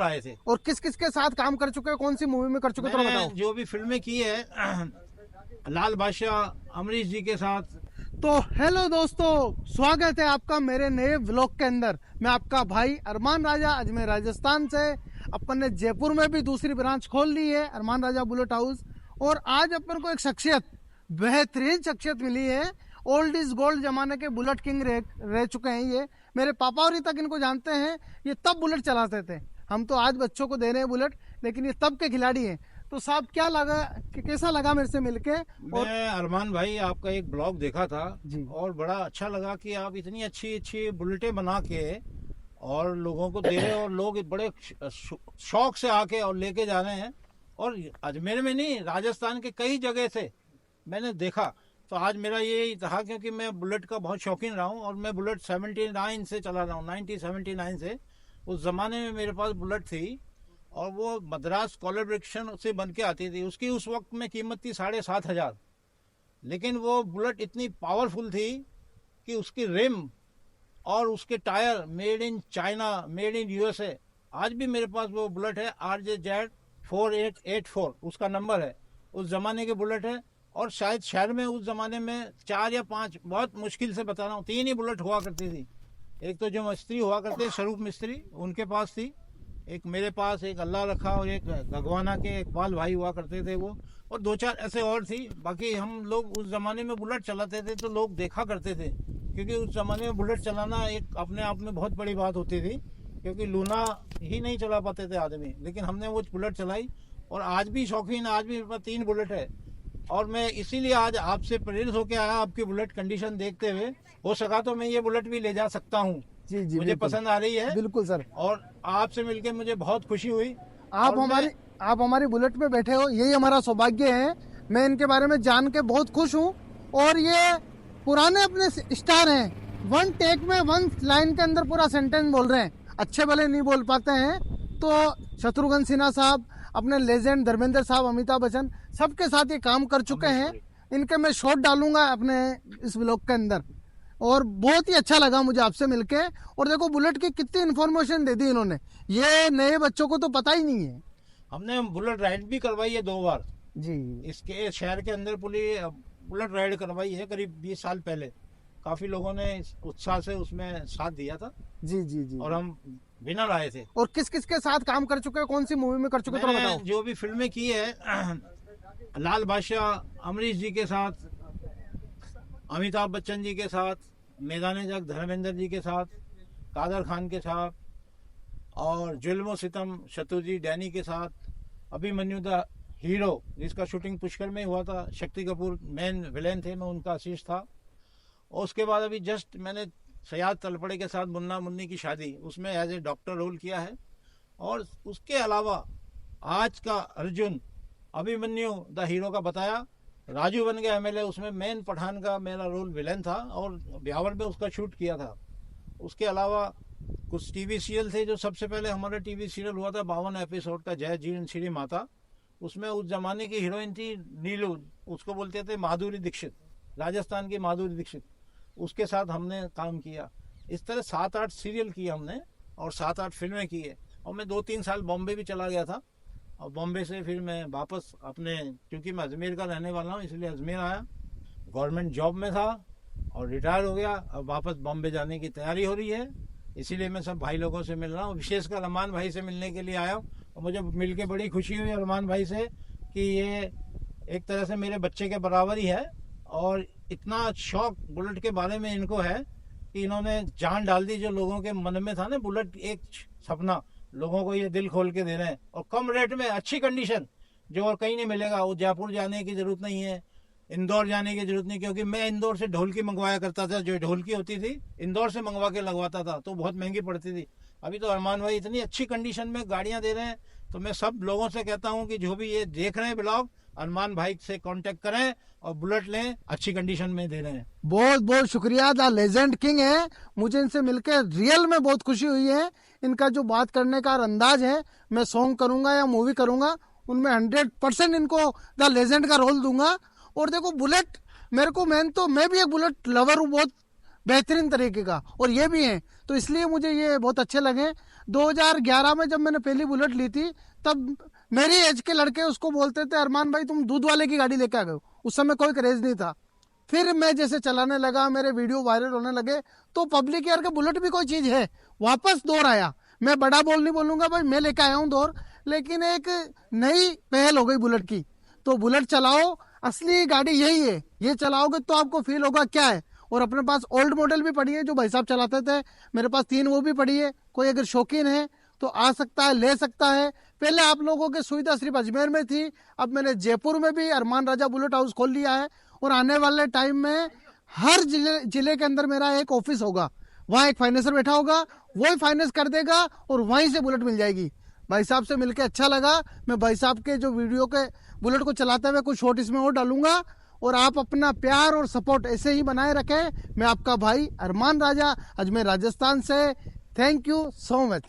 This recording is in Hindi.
आए थे। और किस किस के साथ काम कर चुके हो, कौन सी मूवी में कर चुके हो, थोड़ा बताओ। जो भी फिल्में की है लाल बादशाह, अमरीश जी के साथ। तो हेलो दोस्तों, स्वागत है आपका मेरे नए व्लॉग के अंदर। मैं आपका भाई अरमान राजा, अजमेर राजस्थान से। अपन ने जयपुर में भी दूसरी ब्रांच खोल ली है, अरमान राजा बुलेट हाउस। और आज अपन को एक शख्सियत, बेहतरीन शख्सियत मिली है। ओल्ड इज गोल्ड जमाने के बुलेट किंग रह चुके हैं ये। मेरे पापा और तक इनको जानते हैं। ये तब बुलेट चलाते थे, हम तो आज बच्चों को दे रहे हैं बुलेट, लेकिन ये तब के खिलाड़ी हैं। तो साहब क्या लगा, कैसा लगा मेरे से मिलके? और मैं अरमान भाई आपका एक ब्लॉग देखा था जी। और बड़ा अच्छा लगा कि आप इतनी अच्छी अच्छी बुलेटें बना के और लोगों को दे रहे हैं और लोग बड़े शौक से आके और लेके जा रहे हैं। और अजमेर में नहीं, राजस्थान के कई जगह से मैंने देखा। तो आज मेरा यही था, क्योंकि मैं बुलेट का बहुत शौकीन रहा हूँ और मैं बुलेट 79 से चला रहा हूँ, 1979 से। उस ज़माने में मेरे पास बुलेट थी और वो मद्रास कोलैबोरेशन से बन के आती थी। उसकी उस वक्त में कीमत थी 7,500। लेकिन वो बुलेट इतनी पावरफुल थी कि उसकी रिम और उसके tyre made in China, made in USA. आज भी मेरे पास वो बुलेट है, RJZ4884 उसका नंबर है। उस ज़माने के बुलेट है। और शायद शहर में उस ज़माने में 4 या 5, बहुत मुश्किल से बता रहा हूँ, 3 ही बुलेट हुआ करती थी। एक तो जो मिस्त्री हुआ करते स्वरूप मिस्त्री, उनके पास थी। एक मेरे पास, एक अल्लाह रखा, और एक गगवाना के इकबाल भाई हुआ करते थे वो। और 2-4 ऐसे और थी। बाकी हम लोग उस ज़माने में बुलेट चलाते थे तो लोग देखा करते थे, क्योंकि उस ज़माने में बुलेट चलाना एक अपने आप में बहुत बड़ी बात होती थी, क्योंकि लूना ही नहीं चला पाते थे आदमी। लेकिन हमने वो बुलेट चलाई और आज भी शौकीन, आज भी मेरे पास 3 बुलेट है। और मैं इसीलिए आज आपसे प्रेरित होकर आया, आपकी बुलेट कंडीशन देखते हुए। हो सका तो मैं ये बुलेट भी ले जा सकता हूँ। जी जी, मुझे पसंद आ रही है। बिल्कुल सर। और आपसे मिलके मुझे बहुत खुशी हुई। आप हमारी बुलेट पे बैठे हो, यही हमारा सौभाग्य है। मैं इनके बारे में जान के बहुत खुश हूँ। और ये पुराने अपने स्टार हैं, वन टेक में 1 लाइन के अंदर पूरा सेंटेंस बोल रहे हैं। अच्छे भले नहीं बोल पाते हैं। तो शत्रुघ्न सिन्हा साहब, अपने लेजेंड धर्मेंद्र साहब, अमिताभ बच्चन, सबके साथ ये काम कर चुके हैं। इनके मैं शॉट डालूंगा अपने इस ब्लॉग के अंदर। और बहुत ही अच्छा लगा मुझे आपसे मिलके। और देखो बुलेट की कितनी इन्फॉर्मेशन दे दी इन्होंने, ये नए बच्चों को तो पता ही नहीं है। हमने बुलेट राइड भी करवाई है 2 बार जी। इसके शहर के अंदर। बुलेट राइड करवाई है करीब 20 साल पहले। काफी लोगों ने उत्साह से उसमें साथ दिया था। जी जी जी। और हम विनर आए थे। और किस किस के साथ काम कर चुके हो, कौन सी मूवी में कर चुके हो, थोड़ा बताओ। जो भी फिल्में की है लाल बादशाह, अमरीश जी के साथ, अमिताभ बच्चन जी के साथ, मैदान जंग धर्मेंद्र जी के साथ, कादर खान के साथ, और जुल्म सितम शत्रुजी डैनी के साथ, अभिमन्यु द हीरो जिसका शूटिंग पुष्कर में हुआ था, शक्ति कपूर मेन विलेन थे, मैं उनका आशीष था। और उसके बाद अभी जस्ट मैंने सयाद तलपड़े के साथ मुन्ना मुन्नी की शादी, उसमें एज ए डॉक्टर रोल किया है। और उसके अलावा आज का अर्जुन, अभिमन्यु द हीरो का बताया, राजू बन गया एमएलए, उसमें मेन पठान का मेरा रोल विलेन था और ब्यावर में उसका शूट किया था। उसके अलावा कुछ टीवी सीरियल थे। जो सबसे पहले हमारा टीवी सीरियल हुआ था 52 एपिसोड का, जय जीर्ण श्री माता। उसमें उस जमाने की हीरोइन थी नीलू, उसको बोलते थे माधुरी दीक्षित, राजस्थान की माधुरी दीक्षित। उसके साथ हमने काम किया। इस तरह 7-8 सीरियल किए हमने और 7-8 फिल्में की है। और मैं 2-3 साल बॉम्बे भी चला गया था। और बॉम्बे से फिर मैं वापस अपने, क्योंकि मैं अजमेर का रहने वाला हूँ, इसलिए अजमेर आया। गवर्नमेंट जॉब में था और रिटायर हो गया। अब वापस बॉम्बे जाने की तैयारी हो रही है। इसीलिए मैं सब भाई लोगों से मिल रहा हूँ, विशेषकर अरमान भाई से मिलने के लिए आया हूँ। और मुझे मिलके बड़ी खुशी हुई अरमान भाई से कि ये एक तरह से मेरे बच्चे के बराबर ही है। और इतना शौक बुलेट के बारे में इनको है कि इन्होंने जान डाल दी। जो लोगों के मन में था ना, बुलेट एक सपना, लोगों को ये दिल खोल के दे रहे हैं। और कम रेट में अच्छी कंडीशन, जो और कहीं नहीं मिलेगा। वो जयपुर जाने की ज़रूरत नहीं है, इंदौर जाने की ज़रूरत नहीं, क्योंकि मैं इंदौर से ढोलकी मंगवाया करता था। जो ढोलकी होती थी इंदौर से मंगवा के लगवाता था, तो बहुत महंगी पड़ती थी। अभी तो अरमान भाई इतनी अच्छी कंडीशन में गाड़ियाँ दे रहे हैं। तो मैं सब लोगों से कहता हूँ कि जो भी ये देख रहे हैं ब्लॉग, अरमान भाई से कांटेक्ट करें और बुलेट लें, अच्छी कंडीशन में दे रहे हैं। बहुत बहुत शुक्रिया, द लेजेंड किंग है। मुझे इनसे मिलकर रियल में बहुत खुशी हुई है। इनका जो बात करने का अंदाज है, मैं सॉन्ग करूंगा या मूवी करूंगा, उनमें 100% इनको द लेजेंड का रोल दूंगा। और देखो बुलेट, मेरे को मैं भी एक बुलेट लवर हूँ, बहुत बेहतरीन तरीके का, और ये भी हैं। तो इसलिए मुझे ये बहुत अच्छे लगे। 2011 में जब मैंने पहली बुलेट ली थी, तब मेरी एज के लड़के उसको बोलते थे, अरमान भाई तुम दूध वाले की गाड़ी लेके आ गए हो। उस समय कोई क्रेज नहीं था। फिर मैं जैसे चलाने लगा, मेरे वीडियो वायरल होने लगे, तो पब्लिक यार के बुलेट भी कोई चीज है, वापस दौर आया। मैं बड़ा बोल नहीं बोलूंगा भाई, मैं लेके आया हूँ दौर, लेकिन एक नई पहल हो गई बुलेट की। तो बुलेट चलाओ, असली गाड़ी यही है, ये चलाओगे तो आपको फील होगा क्या है। और अपने पास ओल्ड मॉडल भी पड़ी है जो भाई साहब चलाते थे, मेरे पास 3 वो भी पड़ी है। कोई अगर शौकीन है तो आ सकता है, ले सकता है। पहले आप लोगों की सुविधा सिर्फ अजमेर में थी, अब मैंने जयपुर में भी अरमान राजा बुलेट हाउस खोल लिया है। और आने वाले टाइम में हर जिले के अंदर मेरा एक ऑफिस होगा, वहाँ एक फाइनेंसर बैठा होगा, वही फाइनेंस कर देगा और वहीं से बुलेट मिल जाएगी। भाई साहब से मिलकर अच्छा लगा। मैं भाई साहब के जो वीडियो के बुलेट को चलाते हुए कुछ शॉर्ट इसमें और डालूंगा, और आप अपना प्यार और सपोर्ट ऐसे ही बनाए रखें। मैं आपका भाई अरमान राजा, अजमेर राजस्थान से। Thank you so much.